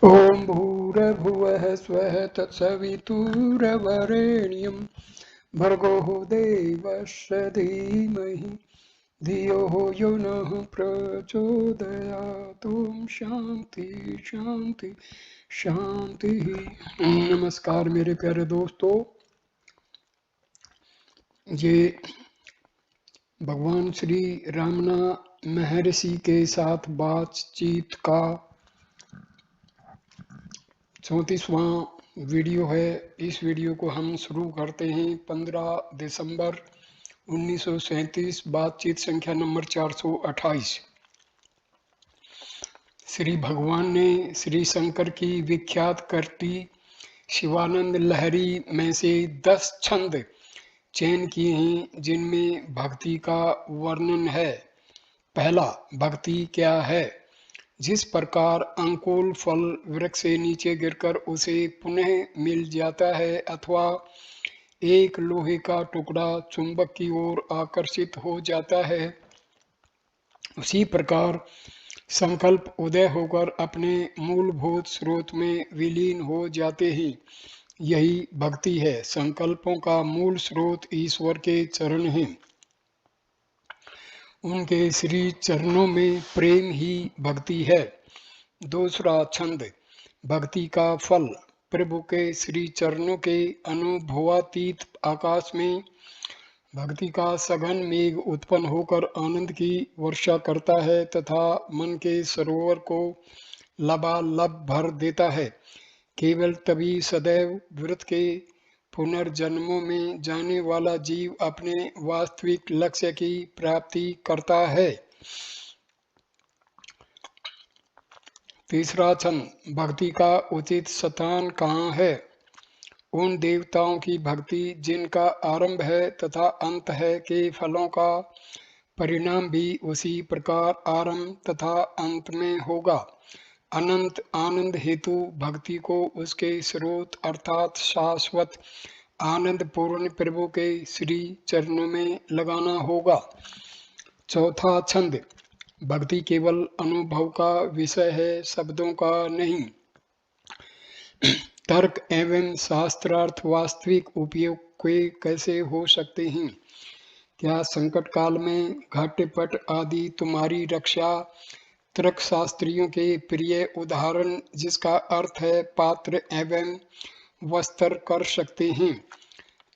ॐ भूर्भुवः स्वः तत्सवितुर्वरेण्यं भर्गो देवस्य धीमहि धियो यो नः प्रचोदयात्। ॐ शांति शांति शांति। नमस्कार मेरे प्यारे दोस्तों, ये भगवान श्री रामना महर्षि के साथ बातचीत का 34वां वीडियो है। इस वीडियो को हम शुरू करते हैं 15 दिसंबर 1937, बातचीत संख्या नंबर 428। श्री भगवान ने श्री शंकर की विख्यात कृति शिवानंद लहरी में से 10 छंद चयन किए हैं जिनमें भक्ति का वर्णन है। पहला, भक्ति क्या है। जिस प्रकार अंकुल फल वृक्ष से नीचे गिरकर उसे पुनः मिल जाता है अथवा एक लोहे का टुकड़ा चुंबक की ओर आकर्षित हो जाता है, उसी प्रकार संकल्प उदय होकर अपने मूलभूत स्रोत में विलीन हो जाते हैं। यही भक्ति है। संकल्पों का मूल स्रोत ईश्वर के चरण हैं। उनके श्री चरणों में प्रेम ही भक्ति है। दूसरा छंद, भक्ति का फल। प्रभु के श्री चरणों के अनुभवातीत आकाश में भक्ति का सघन मेघ उत्पन्न होकर आनंद की वर्षा करता है तथा मन के सरोवर को लबालब भर देता है। केवल तभी सदैव व्रत के पुनर्जन्मों में जाने वाला जीव अपने वास्तविक लक्ष्य की प्राप्ति करता है। तीसरा छंद, भक्ति का उचित स्थान कहाँ है। उन देवताओं की भक्ति जिनका आरंभ है तथा अंत है के फलों का परिणाम भी उसी प्रकार आरंभ तथा अंत में होगा। अनंत आनंद हेतु भक्ति को उसके स्रोत अर्थात शाश्वत आनंद पूर्ण प्रभु के श्री चरणों में लगाना होगा। चौथा छंद, भक्ति केवल अनुभव का विषय है, शब्दों का नहीं। तर्क एवं शास्त्रार्थ वास्तविक उपयोग के कैसे हो सकते हैं। क्या संकट काल में घटपट आदि तुम्हारी रक्षा तर्क शास्त्रियों के प्रिय उदाहरण जिसका अर्थ है पात्र एवं वस्त्र कर सकते हैं।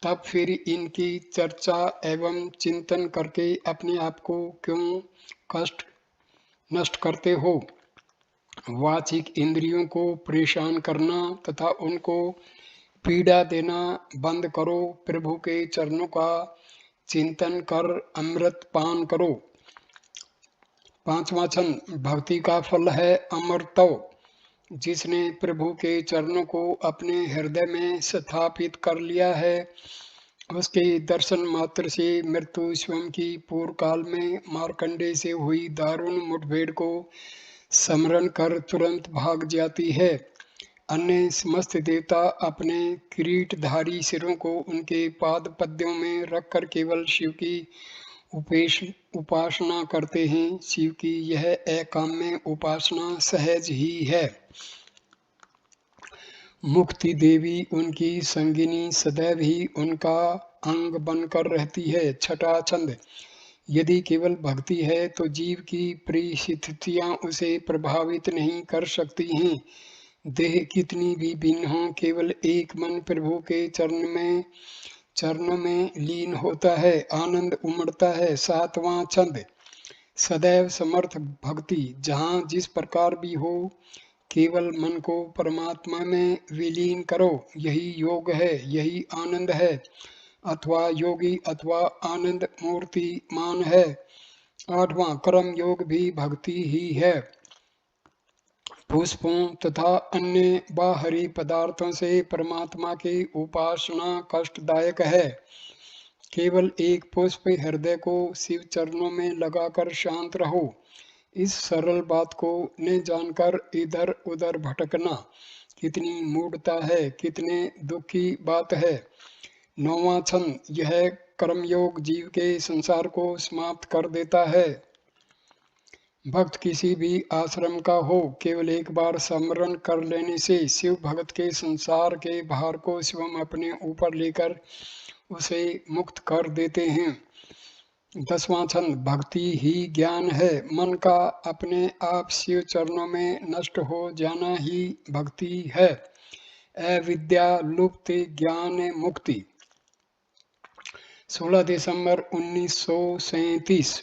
तब फिर इनकी चर्चा एवं चिंतन करके अपने आप को क्यों कष्ट नष्ट करते हो। वाचिक इंद्रियों को परेशान करना तथा उनको पीड़ा देना बंद करो। प्रभु के चरणों का चिंतन कर अमृत पान करो। पांचवा छंद, भक्ति का फल है अमरत्व। जिसने प्रभु के चरणों को अपने हृदय में स्थापित कर लिया है, उसके दर्शन मात्र से मृत्यु स्वयं की पूर्व काल में मार्कंडे से हुई दारुण मुठभेड़ को स्मरण कर तुरंत भाग जाती है। अन्य समस्त देवता अपने किरीटधारी सिरों को उनके पाद पद्यों में रखकर केवल शिव की उपासना करते हैं। शिव की यह अकाम्य उपासना सहज ही है। मुक्ति देवी उनकी संगिनी सदैव ही उनका अंग बनकर रहती है। छठा छंद, यदि केवल भक्ति है तो जीव की परिस्थितियां उसे प्रभावित नहीं कर सकती हैं। देह कितनी भी भिन्न हो, केवल एक मन प्रभु के चरणों में लीन होता है, आनंद उमड़ता है। सातवां छंद, सदैव समर्थ भक्ति। जहाँ जिस प्रकार भी हो, केवल मन को परमात्मा में विलीन करो। यही योग है, यही आनंद है, अथवा योगी अथवा आनंद मूर्ति मान है। आठवां, कर्म योग भी भक्ति ही है। पुष्पों तथा अन्य बाहरी पदार्थों से परमात्मा की उपासना कष्टदायक है। केवल एक पुष्प हृदय को शिव चरणों में लगाकर शांत रहो। इस सरल बात को न जानकर इधर उधर भटकना कितनी मूढ़ता है, कितने दुख की बात है। नौवां छंद, यह कर्मयोग जीव के संसार को समाप्त कर देता है। भक्त किसी भी आश्रम का हो, केवल एक बार स्मरण कर लेने से शिव भक्त के संसार के भार को स्वयं अपने ऊपर लेकर उसे मुक्त कर देते हैं। 10वां छंद भक्ति ही ज्ञान है। मन का अपने आप शिव चरणों में नष्ट हो जाना ही भक्ति है। अविद्या लुप्त ज्ञान मुक्ति। 16 दिसंबर 1937।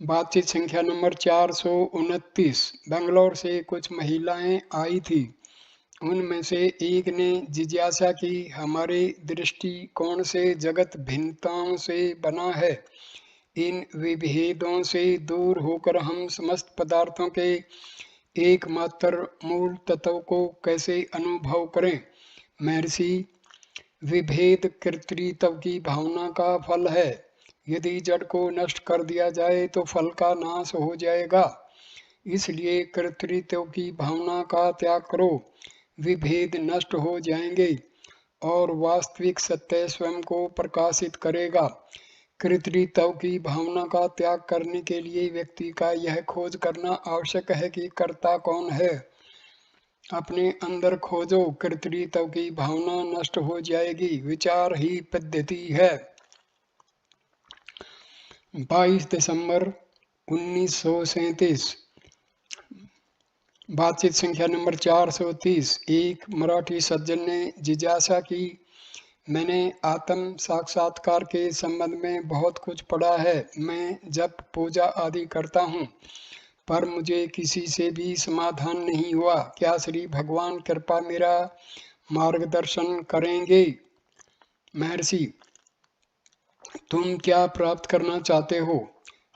बातचीत संख्या नंबर 429। बेंगलोर से कुछ महिलाएं आई थी। उनमें से एक ने जिज्ञासा की, हमारे दृष्टिकोण से जगत भिन्नताओं से बना है। इन विभेदों से दूर होकर हम समस्त पदार्थों के एकमात्र मूल तत्व को कैसे अनुभव करें? महर्षि, विभेद कर्तृत्व की भावना का फल है। यदि जड़ को नष्ट कर दिया जाए तो फल का नाश हो जाएगा। इसलिए कर्तृत्व की भावना का त्याग करो, विभेद नष्ट हो जाएंगे और वास्तविक सत्य स्वयं को प्रकाशित करेगा। कर्तृत्व की भावना का त्याग करने के लिए व्यक्ति का यह खोज करना आवश्यक है कि कर्ता कौन है। अपने अंदर खोजो, कर्तृत्व की भावना नष्ट हो जाएगी। विचार ही पद्धति है। 22 दिसंबर 1937। बातचीत संख्या नंबर 430। एक मराठी सज्जन ने जिज्ञासा की, मैंने आत्म साक्षात्कार के संबंध में बहुत कुछ पढ़ा है। मैं जब पूजा आदि करता हूँ पर मुझे किसी से भी समाधान नहीं हुआ। क्या श्री भगवान कृपा मेरा मार्गदर्शन करेंगे? महर्षि, तुम क्या प्राप्त करना चाहते हो?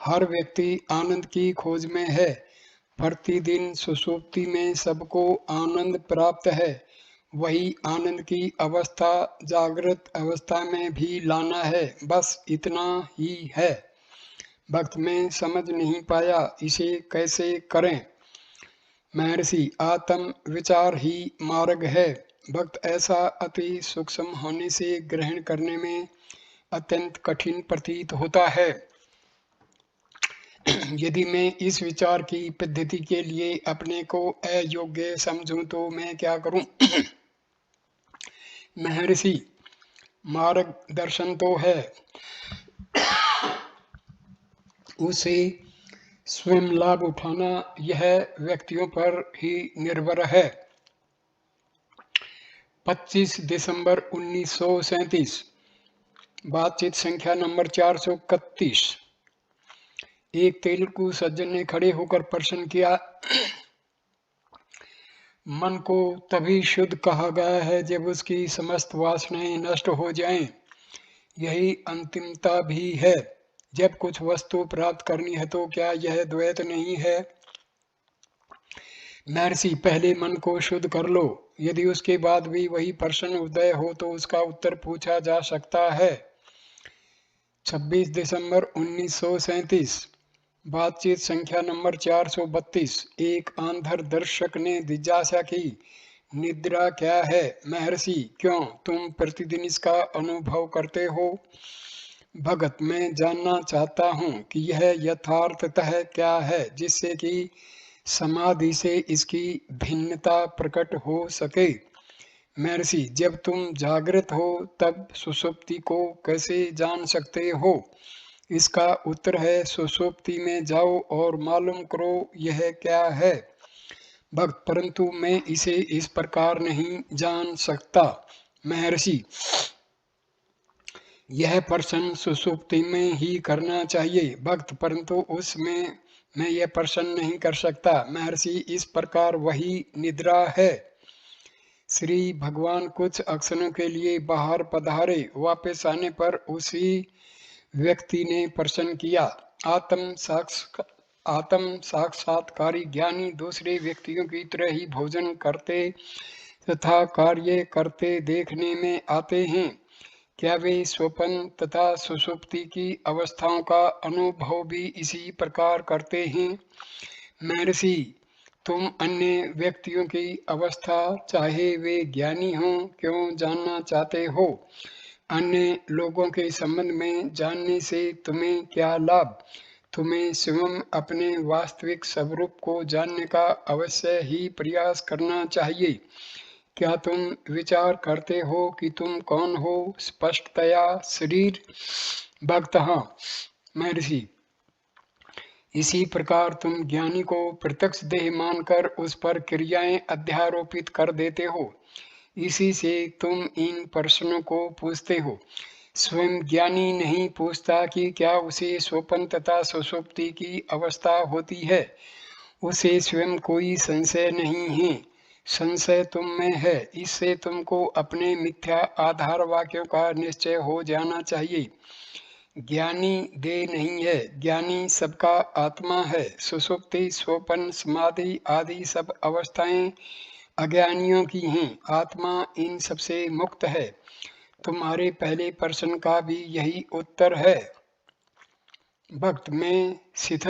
हर व्यक्ति आनंद की खोज में है। प्रतिदिन सुषुप्ति में सबको आनंद प्राप्त है। वही आनंद की अवस्था जागृत अवस्था में भी लाना है। बस इतना ही है। भक्त में समझ नहीं पाया, इसे कैसे करें? महर्षि, आत्म विचार ही मार्ग है। भक्त ऐसा अति सूक्ष्म होने से ग्रहण करने में अत्यंत कठिन प्रतीत होता है। यदि मैं इस विचार की पद्धति के लिए अपने को अयोग्य समझूं तो मैं क्या करूं? महर्षि, मार्गदर्शन तो है, उसे स्वयं लाभ उठाना यह व्यक्तियों पर ही निर्भर है। 25 दिसंबर 1937। बातचीत संख्या नंबर 431। एक तेलुगु सज्जन ने खड़े होकर प्रश्न किया, मन को तभी शुद्ध कहा गया है जब उसकी समस्त वासनाएं नष्ट हो जाएं। यही अंतिमता भी है। जब कुछ वस्तु प्राप्त करनी है तो क्या यह द्वैत नहीं है? महर्षि, पहले मन को शुद्ध कर लो। यदि उसके बाद भी वही प्रश्न उदय हो तो उसका उत्तर पूछा जा सकता है। 26 दिसंबर 1937। बातचीत संख्या नंबर 432। एक आंधर दर्शक ने जिज्ञासा की, निद्रा क्या है? महर्षि, क्यों, तुम प्रतिदिन इसका अनुभव करते हो? भगत, मैं जानना चाहता हूँ कि यह यथार्थतः क्या है, जिससे कि समाधि से इसकी भिन्नता प्रकट हो सके। महर्षि, जब तुम जागृत हो तब सुषुप्ति को कैसे जान सकते हो? इसका उत्तर है, सुषुप्ति में जाओ और मालूम करो यह क्या है। भक्त, परंतु मैं इसे इस प्रकार नहीं जान सकता। महर्षि, यह प्रश्न सुषुप्ति में ही करना चाहिए। भक्त, परंतु उसमें मैं यह प्रश्न नहीं कर सकता। महर्षि, इस प्रकार वही निद्रा है। श्री भगवान कुछ क्षणों के लिए बाहर पधारे। वापस आने पर उसी व्यक्ति ने प्रश्न किया, आत्म साक्षात्कारी ज्ञानी दूसरे व्यक्तियों की तरह ही भोजन करते तथा कार्य करते देखने में आते हैं। क्या वे स्वप्न तथा सुषुप्ति की अवस्थाओं का अनुभव भी इसी प्रकार करते हैं? महर्षि, तुम अन्य व्यक्तियों की अवस्था, चाहे वे ज्ञानी हों, क्यों जानना चाहते हो? अन्य लोगों के संबंध में जानने से तुम्हें क्या लाभ? तुम्हें स्वयं अपने वास्तविक स्वरूप को जानने का अवश्य ही प्रयास करना चाहिए। क्या तुम विचार करते हो कि तुम कौन हो? स्पष्टतया शरीर। भक्त: हाँ महर्षि। इसी प्रकार तुम ज्ञानी को प्रत्यक्ष देह मानकर उस पर क्रियाएं अध्यारोपित कर देते हो। इसी से तुम इन प्रश्नों को पूछते हो। स्वयं ज्ञानी नहीं पूछता कि क्या उसे स्वप्न तथा सुषुप्ति की अवस्था होती है। उसे स्वयं कोई संशय नहीं है, संशय तुम में है। इससे तुमको अपने मिथ्या आधार वाक्यों का निश्चय हो जाना चाहिए। ज्ञानी देह नहीं है, ज्ञानी सबका आत्मा है। सुषुप्ति, स्वप्न, समाधि आदि सब अवस्थाएं अज्ञानियों की हैं। आत्मा इन सबसे मुक्त है। तुम्हारे पहले प्रश्न का भी यही उत्तर है। भक्त: मैं स्थित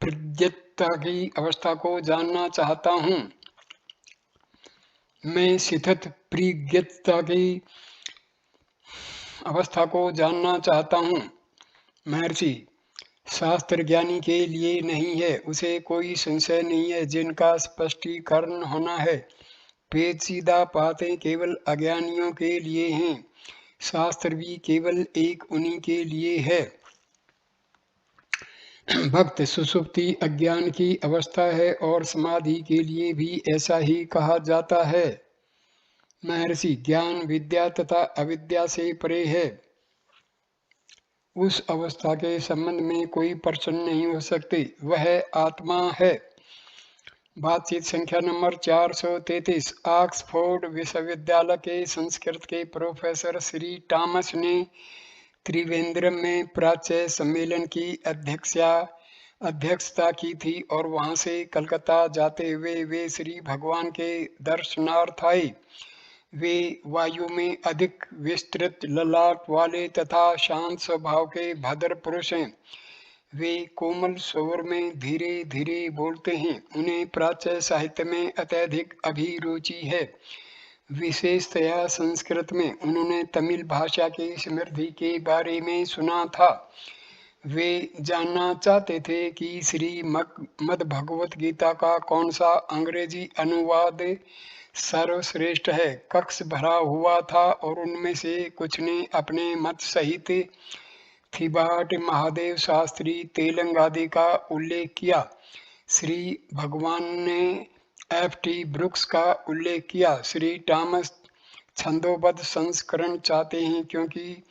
प्रज्ञता की अवस्था को जानना चाहता हूँ। मैं स्थित प्रज्ञता की अवस्था को जानना चाहता हूँ। महर्षि: शास्त्र ज्ञानी के लिए नहीं है, उसे कोई संशय नहीं है, जिनका स्पष्टीकरण होना है। पेचीदा बातें केवल अज्ञानियों के लिए हैं। शास्त्र भी केवल एक उन्हीं के लिए है। भक्त: सुषुप्ति अज्ञान की अवस्था है और समाधि के लिए भी ऐसा ही कहा जाता है। महर्षि: ज्ञान विद्या तथा अविद्या से परे है। उस अवस्था के संबंध में कोई प्रश्न नहीं हो सकते, वह आत्मा है। बातचीत संख्या नंबर 433। ऑक्सफोर्ड विश्वविद्यालय के संस्कृत के प्रोफेसर श्री टॉमस ने त्रिवेंद्रम में प्राच्य सम्मेलन की अध्यक्षता की थी और वहां से कलकत्ता जाते हुए वे श्री भगवान के दर्शनार्थ आए। वे वायु में अधिक विस्तृत ललाट वाले तथा शांत स्वभाव के भद्र पुरुष हैं। वे कोमल स्वर में धीरे धीरे बोलते हैं। उन्हें प्राच्य साहित्य में अत्यधिक अभिरुचि है, विशेषतया संस्कृत में। उन्होंने तमिल भाषा की समृद्धि के बारे में सुना था। वे जानना चाहते थे कि श्री मद् भगवत गीता का कौन सा अंग्रेजी अनुवाद सर्वश्रेष्ठ है। कक्ष भरा हुआ था और उनमें से कुछ ने अपने मत सहित थिबाट, महादेव शास्त्री, तेलंग आदि का उल्लेख किया। श्री भगवान ने F.T. ब्रुक्स का उल्लेख किया। श्री टॉमस छंदोबद्ध संस्करण चाहते हैं क्योंकि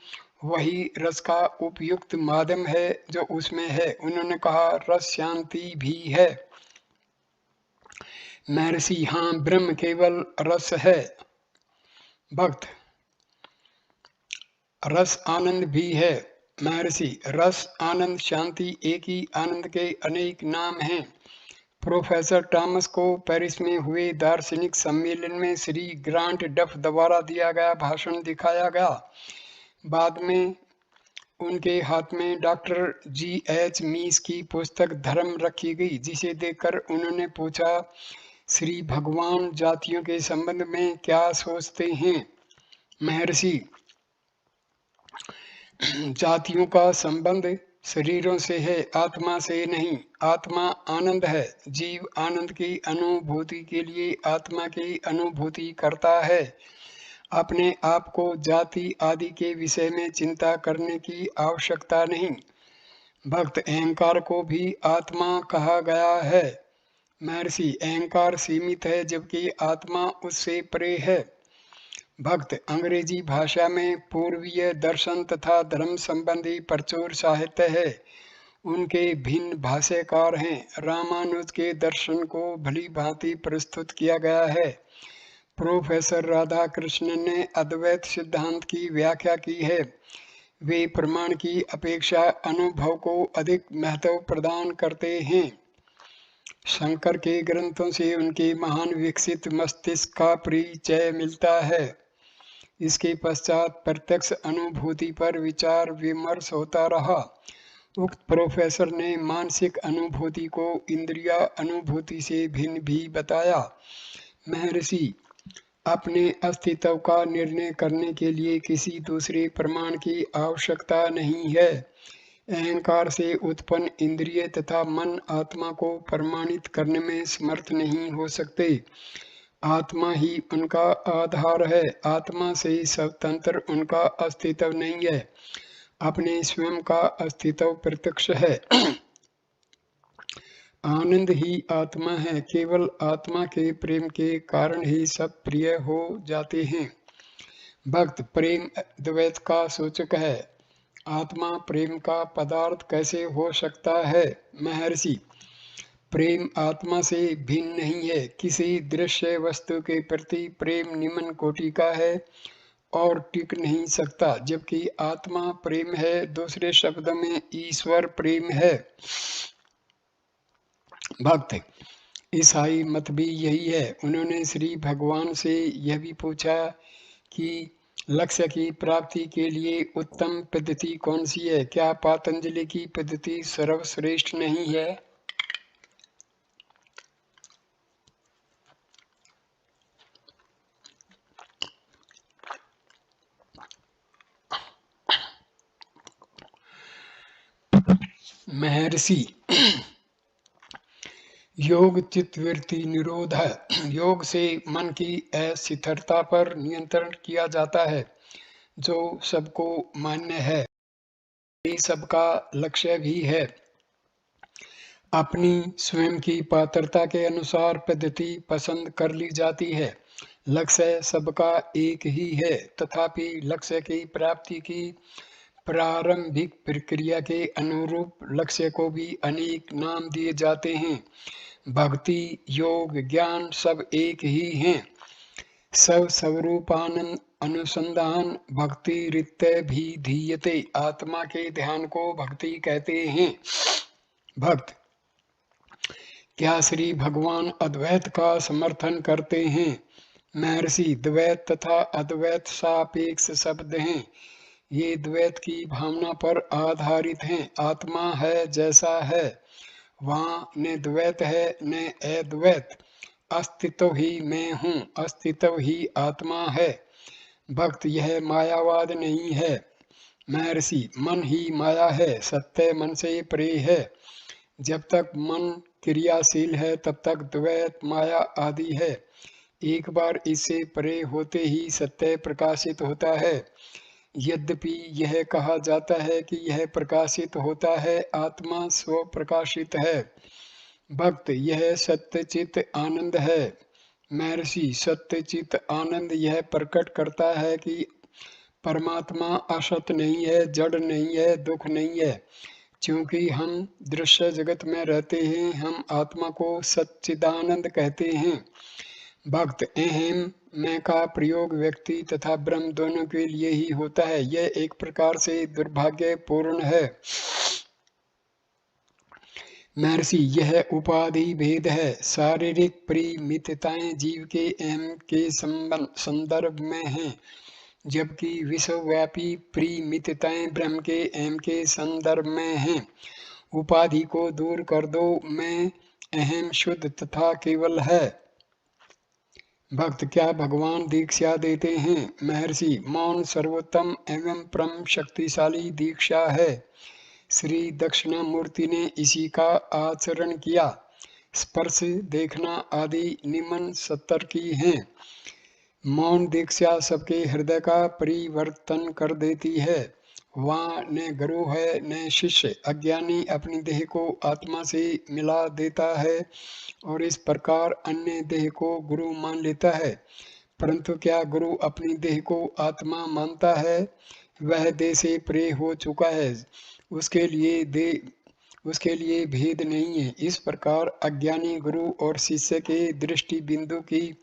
वही रस का उपयुक्त माध्यम है जो उसमें है। उन्होंने कहा, रस शांति भी है। महर्षि: हाँ, ब्रह्म केवल रस है। भक्त: रस आनंद भी है। महर्षि: रस, आनंद, शांति एक ही आनंद के अनेक नाम हैं। प्रोफेसर टॉमस को पेरिस में हुए दार्शनिक सम्मेलन में श्री ग्रांट डफ द्वारा दिया गया भाषण दिखाया गया। बाद में उनके हाथ में डॉक्टर G.H. मीस की पुस्तक धर्म रखी गई, जिसे देखकर उन्होंने पूछा, श्री भगवान जातियों के संबंध में क्या सोचते हैं? महर्षि: जातियों का संबंध शरीरों से है, आत्मा से नहीं। आत्मा आनंद है। जीव आनंद की अनुभूति के लिए आत्मा की अनुभूति करता है। अपने आप को जाति आदि के विषय में चिंता करने की आवश्यकता नहीं। भक्त: अहंकार को भी आत्मा कहा गया है। महर्षि: अहंकार सीमित है जबकि आत्मा उससे परे है। भक्त: अंग्रेजी भाषा में पूर्वीय दर्शन तथा धर्म संबंधी प्रचुर साहित्य है। उनके भिन्न भाष्यकार हैं। रामानुज के दर्शन को भली भांति प्रस्तुत किया गया है। प्रोफेसर राधाकृष्णन ने अद्वैत सिद्धांत की व्याख्या की है। वे प्रमाण की अपेक्षा अनुभव को अधिक महत्व प्रदान करते हैं। शंकर के ग्रंथों से उनके महान विकसित मस्तिष्क का परिचय मिलता है। इसके पश्चात प्रत्यक्ष अनुभूति पर विचार विमर्श होता रहा। उक्त प्रोफेसर ने मानसिक अनुभूति को इंद्रिय अनुभूति से भिन्न भी बताया। महर्षि: अपने अस्तित्व का निर्णय करने के लिए किसी दूसरे प्रमाण की आवश्यकता नहीं है। अहंकार से उत्पन्न इंद्रिय तथा मन आत्मा को प्रमाणित करने में समर्थ नहीं हो सकते। आत्मा ही उनका आधार है। आत्मा से स्वतंत्र उनका अस्तित्व नहीं है। अपने स्वयं का अस्तित्व प्रत्यक्ष है। आनंद ही आत्मा है। केवल आत्मा के प्रेम के कारण ही सब प्रिय हो जाते हैं। भक्त प्रेम द्वैत का सूचक है। आत्मा प्रेम का पदार्थ कैसे हो सकता है? महर्षि, प्रेम आत्मा से भिन्न नहीं है। किसी दृश्य वस्तु के प्रति प्रेम निम्न कोटि का है और टिक नहीं सकता, जबकि आत्मा प्रेम है। दूसरे शब्दों में ईश्वर प्रेम है। भक्त, ईसाई मत भी यही है। उन्होंने श्री भगवान से यह भी पूछा कि लक्ष्य की प्राप्ति के लिए उत्तम पद्धति कौन सी है? क्या पातंजलि की पद्धति सर्वश्रेष्ठ नहीं है? महर्षि, योग चित्तवृत्ति निरोध है। योग से मन की अस्थिरता पर नियंत्रण किया जाता है, जो सबको मान्य है। ये सबका लक्ष्य भी है। अपनी स्वयं की पात्रता के अनुसार पद्धति पसंद कर ली जाती है। लक्ष्य सबका एक ही है, तथापि लक्ष्य की प्राप्ति की प्रारंभिक प्रक्रिया के अनुरूप लक्ष्य को भी अनेक नाम दिए जाते हैं। भक्ति, योग, ज्ञान सब एक ही हैं। सब स्वरूपानंद अनुसंधान भक्ति रित्य भी धीयते। आत्मा के ध्यान को भक्ति कहते हैं। भक्त, क्या श्री भगवान अद्वैत का समर्थन करते हैं? महर्षि, द्वैत तथा अद्वैत सापेक्ष शब्द हैं। ये द्वैत की भावना पर आधारित हैं। आत्मा है जैसा है, वहाँ न द्वैत है न अद्वैत। अस्तित्व ही मैं हूँ, अस्तित्व ही आत्मा है। भक्त, यह मायावाद नहीं है। महर्षि, मन ही माया है। सत्य मन से परे है। जब तक मन क्रियाशील है तब तक द्वैत माया आदि है। एक बार इससे परे होते ही सत्य प्रकाशित होता है। यद्यपि यह कहा जाता है कि यह प्रकाशित होता है, आत्मा स्व प्रकाशित है। भक्त, यह सत्यचित आनंद है। महर्षि, सत्यचित आनंद यह प्रकट करता है कि परमात्मा असत नहीं है, जड़ नहीं है, दुख नहीं है। क्योंकि हम दृश्य जगत में रहते हैं, हम आत्मा को सच्चिदानंद कहते हैं। भक्त, अहम मैं का प्रयोग व्यक्ति तथा ब्रह्म दोनों के लिए ही होता है। यह एक प्रकार से दुर्भाग्यपूर्ण है। महर्षि, यह उपाधि भेद है। शारीरिक परिमितताएं जीव के अहम के संदर्भ में हैं, जबकि विश्वव्यापी परिमितताएं ब्रह्म के अहम के संदर्भ में हैं। उपाधि को दूर कर दो, मैं अहम शुद्ध तथा केवल है। भक्त, क्या भगवान दीक्षा देते हैं? महर्षि, मौन सर्वोत्तम एवं परम शक्तिशाली दीक्षा है। श्री दक्षिणामूर्ति ने इसी का आचरण किया। स्पर्श, देखना आदि निमन 70 की हैं। मौन दीक्षा सबके हृदय का परिवर्तन कर देती है। वहाँ न गुरु है न शिष्य। अज्ञानी अपनी देह को आत्मा से मिला देता है और इस प्रकार अन्य देह को गुरु मान लेता है। परंतु क्या गुरु अपनी देह को आत्मा मानता है? वह देह से परे हो चुका है। उसके लिए भेद नहीं है। इस प्रकार अज्ञानी गुरु और शिष्य के दृष्टि बिंदु की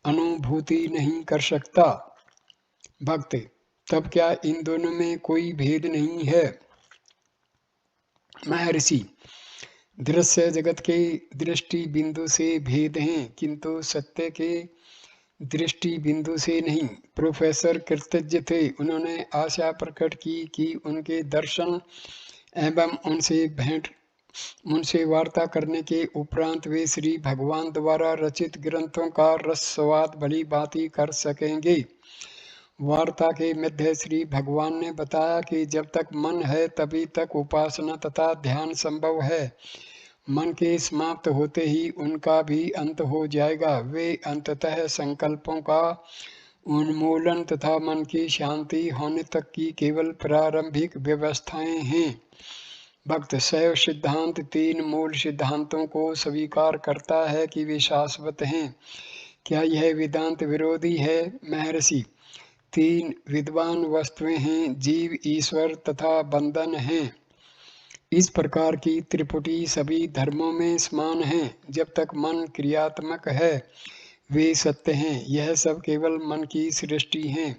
अनुभूति नहीं कर सकता। भक्त, तब क्या इन दोनों में कोई भेद नहीं है? महर्षि, दृश्य जगत के दृष्टि बिंदु से भेद हैं, किंतु सत्य के दृष्टि बिंदु से नहीं। प्रोफेसर कृतज्ञ थे। उन्होंने आशा प्रकट की कि उनके दर्शन एवं उनसे वार्ता करने के उपरांत वे श्री भगवान द्वारा रचित ग्रंथों का रस स्वाद भली भांति कर सकेंगे। वार्ता के मध्य श्री भगवान ने बताया कि जब तक मन है तभी तक उपासना तथा ध्यान संभव है। मन के समाप्त होते ही उनका भी अंत हो जाएगा। वे अंततः संकल्पों का उन्मूलन तथा मन की शांति होने तक की केवल प्रारंभिक व्यवस्थाएं हैं। भक्त शैव सिद्धांत 3 मूल सिद्धांतों को स्वीकार करता है कि वे शाश्वत हैं। क्या यह वेदांत विरोधी है? महर्षि, 3 विद्वान वस्तुएं हैं, जीव, ईश्वर तथा बंधन हैं। इस प्रकार की त्रिपुटी सभी धर्मों में समान है। जब तक मन क्रियात्मक है वे सत्य हैं। यह सब केवल मन की सृष्टि है।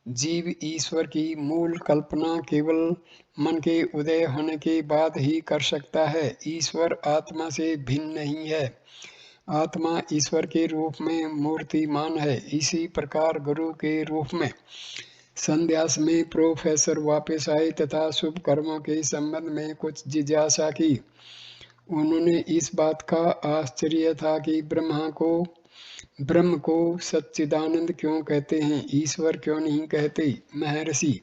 जीव ईश्वर की मूल कल्पना केवल मन के उदय होने के बाद ही कर सकता है। ईश्वर आत्मा से भिन्न नहीं है। आत्मा ईश्वर के रूप में मूर्तिमान है। इसी प्रकार गुरु के रूप में संध्या में प्रोफेसर वापस आए तथा शुभ कर्मों के संबंध में कुछ जिज्ञासा की। उन्होंने इस बात का आश्चर्य था कि ब्रह्म को सच्चिदानंद क्यों कहते हैं, ईश्वर क्यों नहीं कहते। महर्षि,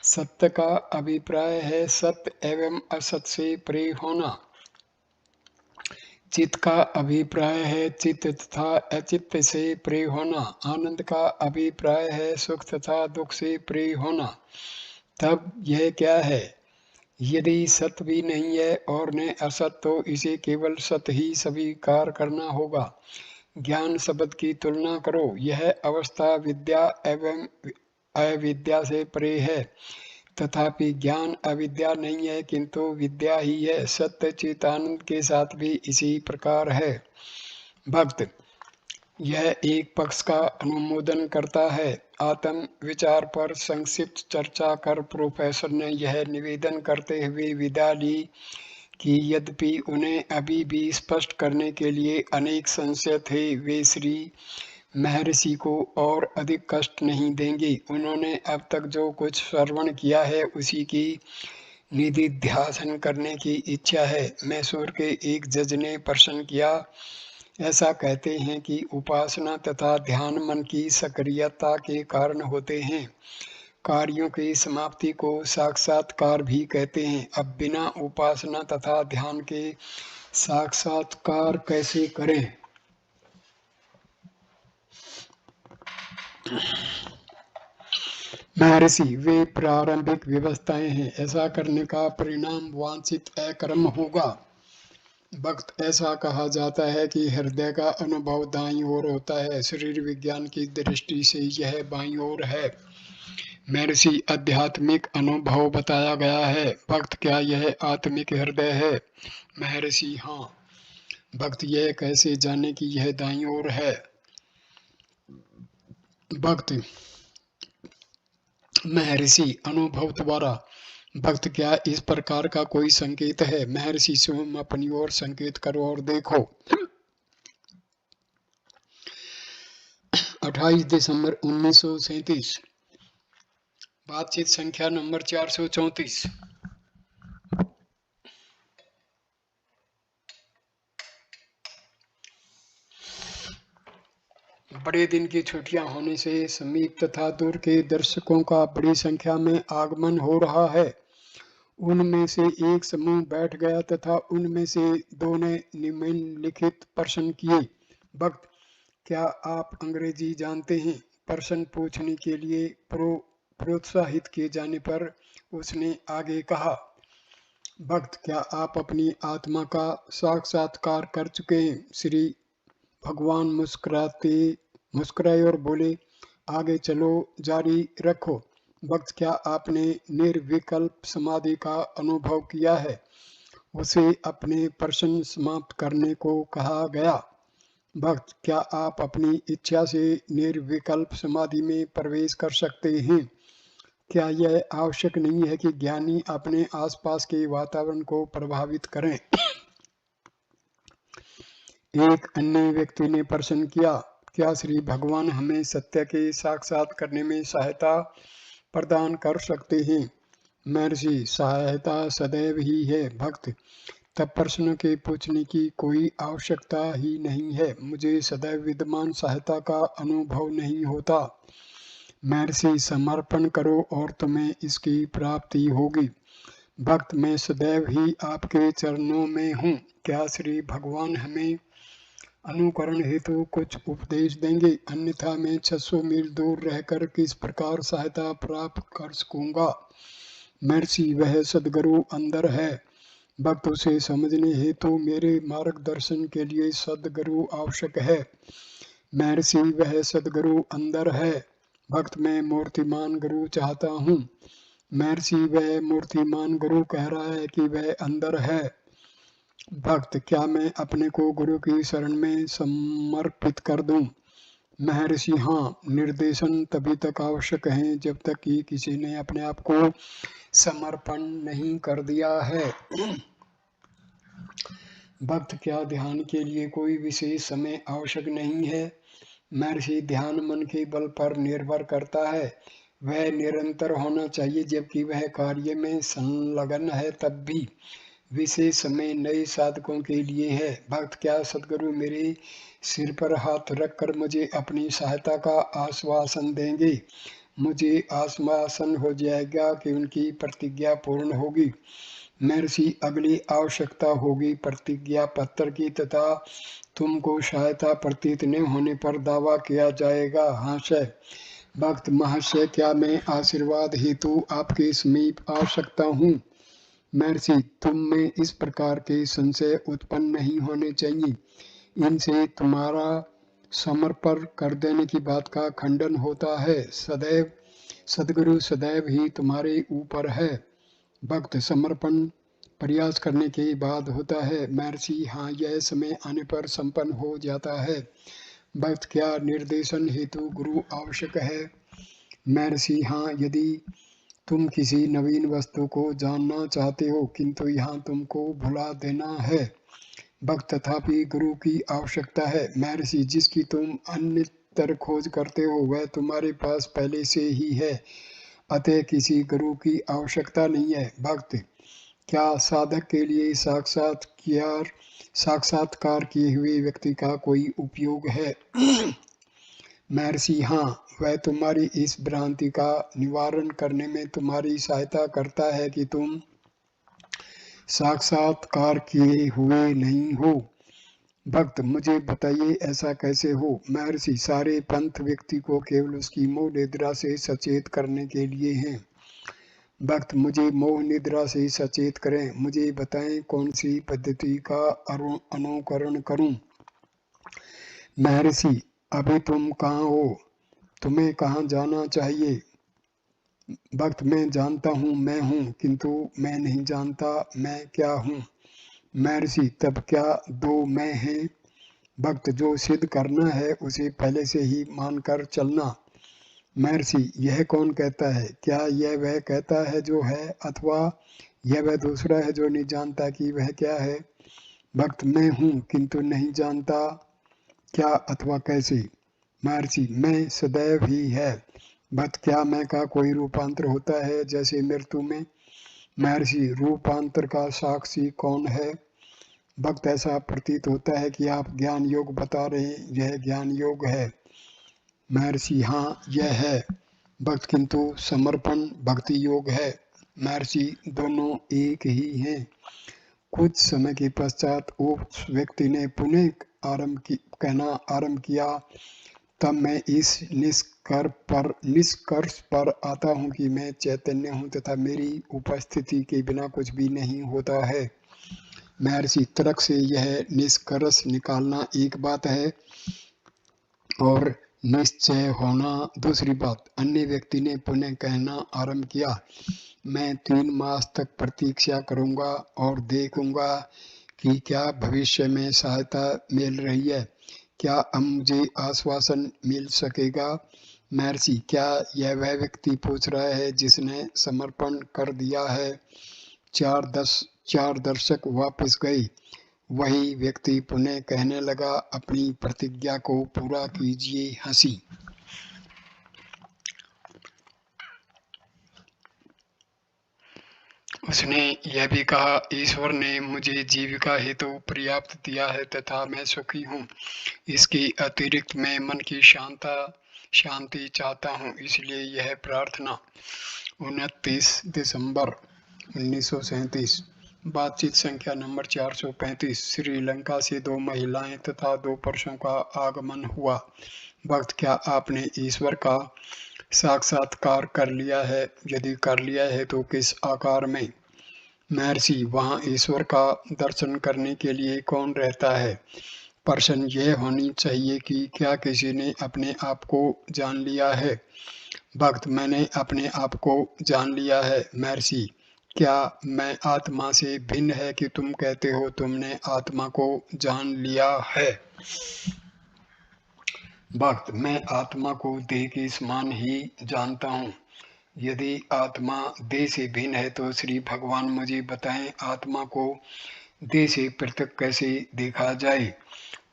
सत्य का अभिप्राय है सत्य एवं असत से परे होना। चित्त का अभिप्राय है चित्त तथा अचित्त से परे होना। आनंद का अभिप्राय है सुख तथा दुख से परे होना। तब यह क्या है? यदि सत्य भी नहीं है और न असत तो इसे केवल सत्य ही स्वीकार करना होगा। ज्ञान शब्द की तुलना करो। यह अवस्था विद्या एवं अविद्या से परे है। तथापि ज्ञान अविद्या नहीं है किंतु विद्या ही है। सत्य चितानंद के साथ भी इसी प्रकार है। भक्त, यह एक पक्ष का अनुमोदन करता है। आत्म विचार पर संक्षिप्त चर्चा कर प्रोफेसर ने यह निवेदन करते हुए विदा ली कि यद्यपि उन्हें अभी भी स्पष्ट करने के लिए अनेक संशय थे, वे श्री महर्षि को और अधिक कष्ट नहीं देंगे। उन्होंने अब तक जो कुछ श्रवण किया है उसी की निधिध्यासन करने की इच्छा है। मैसूर के एक जज ने प्रश्न किया, ऐसा कहते हैं कि उपासना तथा ध्यान मन की सक्रियता के कारण होते हैं। कार्यों की समाप्ति को साक्षात्कार भी कहते हैं। अब बिना उपासना तथा ध्यान के साक्षात्कार कैसे करें? महर्षि, वे प्रारंभिक व्यवस्थाएं हैं। ऐसा करने का परिणाम वांछित अकर्म होगा। भक्त, ऐसा कहा जाता है कि हृदय का अनुभव दाईं ओर होता है। शरीर विज्ञान की दृष्टि से यह बाईं ओर है। महर्षि, आध्यात्मिक अनुभव बताया गया है। भक्त, क्या यह आत्मिक हृदय है? महर्षि, हाँ। भक्त, यह कैसे जाने कि यह दाईं ओर है? भक्त, महर्षि, अनुभव द्वारा। भक्त, क्या इस प्रकार का कोई संकेत है? महर्षि, स्वयं अपनी ओर संकेत करो और देखो। 28 दिसंबर 1937। बातचीत संख्या नंबर 434। बड़े दिन की छुट्टियां होने से समीप तथा दूर के दर्शकों का बड़ी संख्या में आगमन हो रहा है। उनमें से एक समूह बैठ गया तथा उनमें से दो ने निम्नलिखित प्रश्न किए। भक्त, क्या आप अंग्रेजी जानते हैं? प्रश्न पूछने के लिए प्रोत्साहित किए जाने पर उसने आगे कहा, भक्त, क्या आप अपनी आत्मा का साक्षात्कार कर चुके हैं? श्री भगवान मुस्कुराए और बोले, आगे चलो, जारी रखो। भक्त, क्या आपने निर्विकल्प समाधि का अनुभव किया है? उसे अपने प्रश्न समाप्त करने को कहा गया। भक्त, क्या आप अपनी इच्छा से निर्विकल्प समाधि में प्रवेश कर सकते हैं? क्या यह आवश्यक नहीं है कि ज्ञानी अपने आसपास के वातावरण को प्रभावित करें? एक अन्य व्यक्ति ने प्रश्न किया, क्या श्री भगवान हमें सत्य के साक्षात करने में सहायता प्रदान कर सकते हैं? महर्षि, सहायता सदैव ही है। भक्त, तब प्रश्न के पूछने की कोई आवश्यकता ही नहीं है। मुझे सदैव विद्यमान सहायता का अनुभव नहीं होता। महर्षि समर्पण करो और तुम्हें इसकी प्राप्ति होगी। भक्त मैं सदैव ही आपके चरणों में हूँ। क्या श्री भगवान हमें अनुकरण हेतु कुछ उपदेश देंगे? अन्यथा मैं 600 मील दूर रहकर किस प्रकार सहायता प्राप्त कर सकूंगा? महर्षि वह सद्गुरु अंदर है। भक्त उसे समझने हेतु मेरे मार्गदर्शन के लिए सद्गुरु आवश्यक है। महर्षि वह सद्गुरु अंदर है। भक्त मैं मूर्तिमान गुरु चाहता हूँ। महर्षि वह मूर्तिमान गुरु कह रहा है कि वह अंदर है। भक्त क्या मैं अपने को गुरु की शरण में समर्पित कर दूं? महर्षि हाँ, निर्देशन तभी तक आवश्यक है जब तक कि किसी ने अपने आप को समर्पण नहीं कर दिया है। भक्त क्या ध्यान के लिए कोई विशेष समय आवश्यक नहीं है? महर्षि ध्यान मन के बल पर निर्भर करता है। वह निरंतर होना चाहिए, जबकि वह कार्य में संलग्न है तब भी। विशेष समय नए साधकों के लिए है। भक्त क्या सद्गुरु मेरे सिर पर हाथ रखकर मुझे अपनी सहायता का आश्वासन देंगे? मुझे आश्वासन हो जाएगा कि उनकी प्रतिज्ञा पूर्ण होगी। महर्षि अगली आवश्यकता होगी प्रतिज्ञा पत्र की, तथा तुमको सहायता प्रतीत न होने पर दावा किया जाएगा। हाशय भक्त महाशय क्या मैं आशीर्वाद हेतु आपके समीप आ सकता हूँ? महर्षि तुम में इस प्रकार के संशय उत्पन्न नहीं होने चाहिए। इनसे तुम्हारा समर्पण कर देने की बात का खंडन होता है। सदैव सद्गुरु सदैव ही तुम्हारे ऊपर है। भक्त समर्पण प्रयास करने के बाद होता है। महर्षि हाँ, यह समय आने पर संपन्न हो जाता है। भक्त क्या निर्देशन हेतु गुरु आवश्यक है? महर्षि हाँ, यदि तुम किसी नवीन वस्तु को जानना चाहते हो किंतु यहाँ तुमको भुला देना है। भक्त तथापि गुरु की आवश्यकता है। महर्षि जिसकी तुम अन्यतर खोज करते हो वह तुम्हारे पास पहले से ही है, अतः किसी गुरु की आवश्यकता नहीं है। भक्त क्या साधक के लिए साक्षात्कार किए हुए व्यक्ति का कोई उपयोग है? महर्षि हाँ, वह तुम्हारी इस भ्रांति का निवारण करने में तुम्हारी सहायता करता है कि तुम साक्षात्कार किए हुए नहीं हो। भक्त मुझे बताइए ऐसा कैसे हो? महर्षि सारे पंथ व्यक्ति को केवल उसकी मोह निद्रा से सचेत करने के लिए हैं। भक्त मुझे मोह निद्रा से सचेत करें। मुझे बताएं कौन सी पद्धति का अनुकरण करूं? महर्षि अभी तुम कहाँ हो? तुम्हें कहाँ जाना चाहिए? भक्त मैं जानता हूँ मैं हूँ, किंतु मैं नहीं जानता मैं क्या हूँ। महर्षि तब क्या दो मैं हैं? भक्त जो सिद्ध करना है उसे पहले से ही मानकर चलना। महर्षि यह कौन कहता है? क्या यह वह कहता है जो है, अथवा यह वह दूसरा है जो नहीं जानता कि वह क्या है? भक्त मैं हूँ किंतु नहीं जानता क्या अथवा कैसे। महर्षि मैं सदैव ही है। भक्त क्या मैं का कोई रूपांतर होता है जैसे मृत्यु में? महर्षि रूपांतर का साक्षी कौन है? भक्त ऐसा प्रतीत होता है कि आप ज्ञान योग बता रहे हैं, यह ज्ञान योग है। महर्षि हाँ यह है। भक्त किंतु समर्पण भक्ति योग है। महर्षि दोनों एक ही हैं। कुछ समय के पश्चात उस व्यक्ति ने पुनः कहना आरंभ किया। तब मैं इस निष्कर्ष पर आता हूँ कि मैं चैतन्य हूँ तथा मेरी उपस्थिति के बिना कुछ भी नहीं होता है। महर्षि तर्क से यह निष्कर्ष निकालना एक बात है और निश्चय होना दूसरी बात। अन्य व्यक्ति ने पुनः कहना आरंभ किया। मैं 3 मास तक प्रतीक्षा करूंगा और देखूंगा कि क्या भविष्य में सहायता मिल रही है। क्या अब मुझे आश्वासन मिल सकेगा? महर्षि क्या यह वह व्यक्ति पूछ रहा है जिसने समर्पण कर दिया है? 4 दर्शक वापस गए। वही व्यक्ति पुनः कहने लगा, अपनी प्रतिज्ञा को पूरा कीजिए। हंसी। उसने यह भी कहा, ईश्वर ने मुझे जीविका हेतु पर्याप्त दिया है तथा मैं सुखी हूँ। इसके अतिरिक्त मैं मन की शांति चाहता हूँ, इसलिए यह प्रार्थना। 29 दिसंबर 1937। बातचीत संख्या नंबर 435। श्रीलंका से 2 महिलाएं तथा 2 पुरुषों का आगमन हुआ। भक्त, क्या आपने ईश्वर का साक्षात्कार कर लिया है? यदि कर लिया है तो किस आकार में? महर्षि, वहाँ ईश्वर का दर्शन करने के लिए कौन रहता है? प्रश्न यह होनी चाहिए कि क्या किसी ने अपने आप को जान लिया है? भक्त, मैंने अपने आप को जान लिया है। महर्षि, क्या मैं आत्मा से भिन्न है कि तुम कहते हो तुमने आत्मा को जान लिया है? भक्त, मैं आत्मा को देह के समान ही जानता हूँ। यदि आत्मा देह से भिन्न है तो श्री भगवान मुझे बताएं, आत्मा को देह से पृथक कैसे देखा जाए?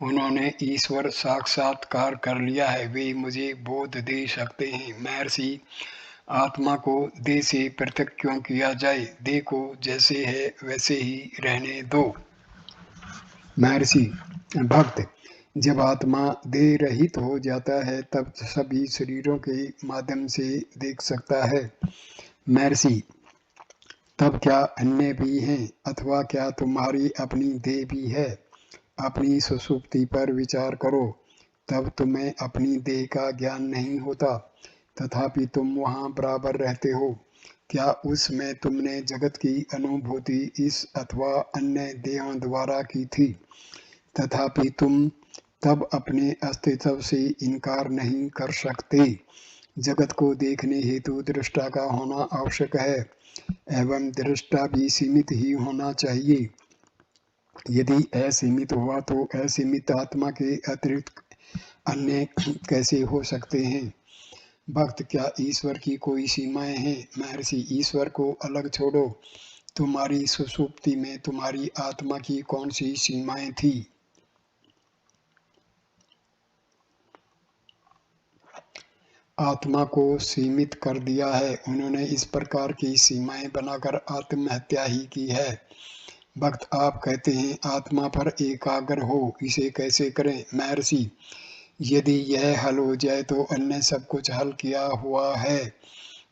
उन्होंने ईश्वर साक्षात्कार कर लिया है, वे मुझे बोध दे सकते हैं। महर्षि, आत्मा को देह से पृथक क्यों किया जाए? देह को जैसे है वैसे ही रहने दो। महर्षि, भक्त, जब आत्मा देह रहित हो जाता है तब सभी शरीरों के माध्यम से देख सकता है। महर्षि, तब क्या अन्य भी हैं अथवा क्या तुम्हारी अपनी देह भी है? अपनी सुषुप्ति पर विचार करो, तब तुम्हें अपनी देह का ज्ञान नहीं होता, तथापि तुम वहाँ बराबर रहते हो। क्या उसमें तुमने जगत की अनुभूति इस अथवा अन्य देहों द्वारा की थी? तथापि तुम तब अपने अस्तित्व से इनकार नहीं कर सकते। जगत को देखने हेतु दृष्टा का होना आवश्यक है, एवं दृष्टा भी सीमित ही होना चाहिए। यदि असीमित हुआ तो असीमित आत्मा के अतिरिक्त अन्य कैसे हो सकते हैं? भक्त, क्या ईश्वर की कोई सीमाएं हैं? महर्षि, ईश्वर को अलग छोड़ो, तुम्हारी सुषुप्ति में तुम्हारी आत्मा की कौन सी सीमाएं थी? आत्मा को सीमित कर दिया है, उन्होंने इस प्रकार की सीमाएं बनाकर आत्महत्या ही की है। भक्त, आप कहते हैं आत्मा पर एकाग्र हो, इसे कैसे करें? महर्षि, यदि यह हल हो जाए तो अन्य सब कुछ हल किया हुआ है।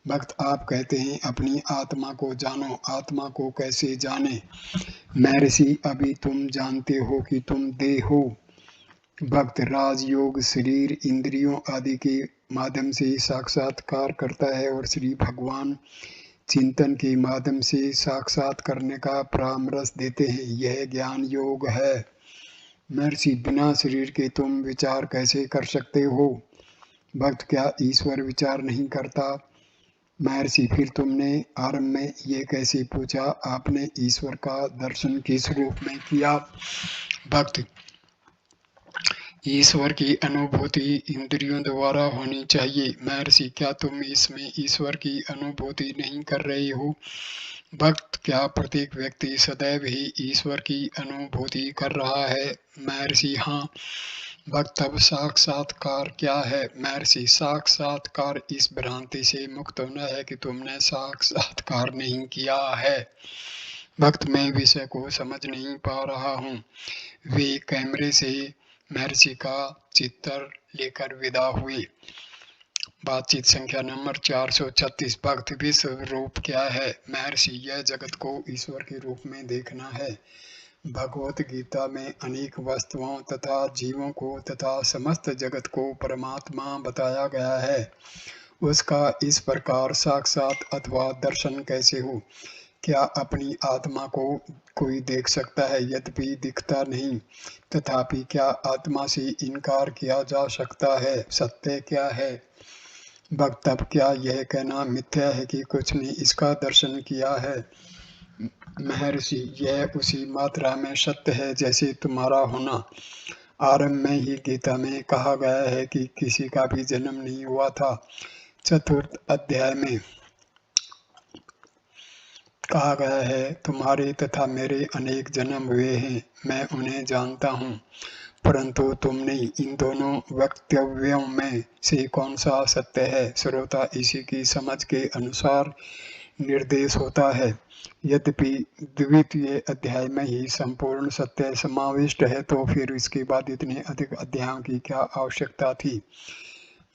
भक्त, आप कहते हैं अपनी आत्मा को जानो, आत्मा को कैसे जाने? महर्षि, अभी तुम जानते हो कि तुम देह हो। भक्त, राजयोग शरीर इंद्रियों आदि के माध्यम से साक्षात्कार करता है और श्री भगवान चिंतन के माध्यम से साक्षात करने का परामर्श देते हैं, यह ज्ञान योग है। महर्षि, बिना शरीर के तुम विचार कैसे कर सकते हो? भक्त, क्या ईश्वर विचार नहीं करता? महर्षि, फिर तुमने आरंभ में ये कैसे पूछा? आपने ईश्वर का दर्शन किस रूप में किया? भक्त, ईश्वर की अनुभूति इंद्रियों द्वारा होनी चाहिए। महर्षि, क्या तुम इसमें ईश्वर की अनुभूति नहीं कर रहे हो? भक्त, क्या प्रत्येक व्यक्ति सदैव ही ईश्वर की अनुभूति कर रहा है? महर्षि, हाँ। भक्त, तब साक्षात्कार क्या है? महर्षि, साक्षात्कार इस भ्रांति से मुक्त होना है कि तुमने साक्षात्कार नहीं किया है। भक्त, मैं विषय को समझ नहीं पा रहा हूँ। वे कैमरे से महर्षि का चित्र लेकर विदा हुए। बातचीत संख्या नंबर 436। भक्त, विश्व रूप क्या है? महर्षि, यह जगत को ईश्वर के रूप में देखना है। भगवत गीता में अनेक वस्तुओं तथा जीवों को तथा समस्त जगत को परमात्मा बताया गया है। उसका इस प्रकार साक्षात अथवा दर्शन कैसे हो? क्या अपनी आत्मा को कोई देख सकता है? यद्यपि दिखता नहीं, तथापि क्या आत्मा से इनकार किया जा सकता है? सत्य क्या है? भक्त, अब क्या यह कहना मिथ्या है कि कुछ ने इसका दर्शन किया है? महर्षि, यह उसी मात्रा में सत्य है जैसे तुम्हारा होना। आरंभ में ही गीता में कहा गया है कि किसी का भी जन्म नहीं हुआ था। चतुर्थ अध्याय में कहा गया है, तुम्हारे तथा मेरे अनेक जन्म हुए हैं, मैं उन्हें जानता हूँ, परंतु तुम नहीं। इन दोनों वक्तव्यों में से कौन सा सत्य है? श्रोता इसी की समझ के अनुसार निर्देश होता है। यद्यपि द्वितीय अध्याय में ही संपूर्ण सत्य समाविष्ट है, तो फिर इसके बाद इतने अधिक अध्यायों की क्या आवश्यकता थी?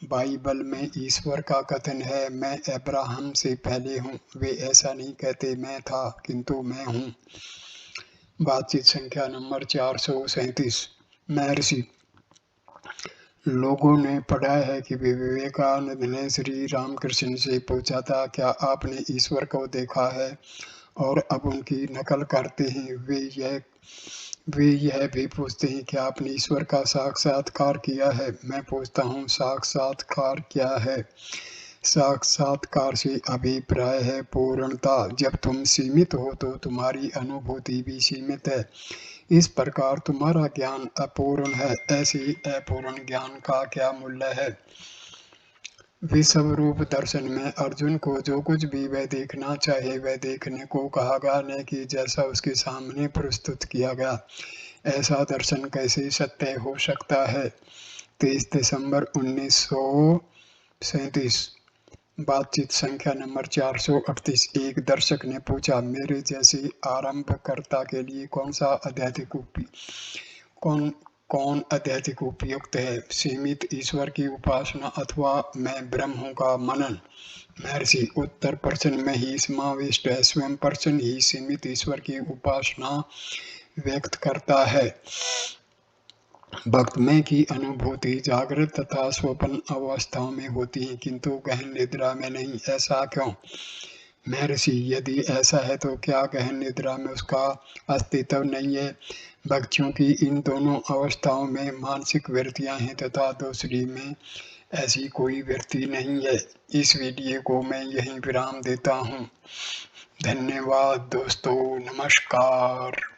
बाइबल में ईश्वर का कथन है, मैं अब्राहम से पहले हूँ। वे ऐसा नहीं कहते मैं था, किंतु मैं हूँ। बातचीत संख्या नंबर 437। महर्षि, लोगों ने पढ़ा है कि विवेकानंद ने श्री रामकृष्ण से पूछा था, क्या आपने ईश्वर को देखा है? और अब उनकी नकल करते हैं। वे यह भी पूछते हैं कि आपने ईश्वर का साक्षात्कार किया है? मैं पूछता हूँ, साक्षात्कार क्या है? साक्षात्कार से अभिप्राय है पूर्णता। जब तुम सीमित हो तो तुम्हारी अनुभूति भी सीमित है। इस प्रकार तुम्हारा ज्ञान अपूर्ण है। ऐसे अपूर्ण ज्ञान का क्या मूल्य है? विश्वरूप दर्शन में अर्जुन को जो कुछ भी वह देखना चाहे वह देखने को कहा गया, न कि जैसा उसके सामने प्रस्तुत किया गया। ऐसा दर्शन कैसे सत्य हो सकता है? 23 दिसंबर 1937। बातचीत संख्या नंबर 438। एक दर्शक ने पूछा, मेरे जैसे आरंभकर्ता के लिए कौन अत्यधिक उपयुक्त है? सीमित ईश्वर की उपासना अथवा मैं ब्रह्म हूँ का मनन? महर्षि, उत्तर प्रश्न में ही समाविष्ट है। स्वयं प्रश्न ही सीमित ईश्वर की उपासना व्यक्त करता है। भक्त में की अनुभूति जागृत तथा स्वप्न अवस्थाओं में होती है, किंतु गहन निद्रा में नहीं। ऐसा क्यों? महर्षि, यदि ऐसा है तो क्या गहन निद्रा में उसका अस्तित्व नहीं है? भक्तियों की इन दोनों अवस्थाओं में मानसिक वृत्तियां हैं तथा दूसरी में ऐसी कोई वृत्ति नहीं है। इस वीडियो को मैं यहीं विराम देता हूँ। धन्यवाद दोस्तों, नमस्कार।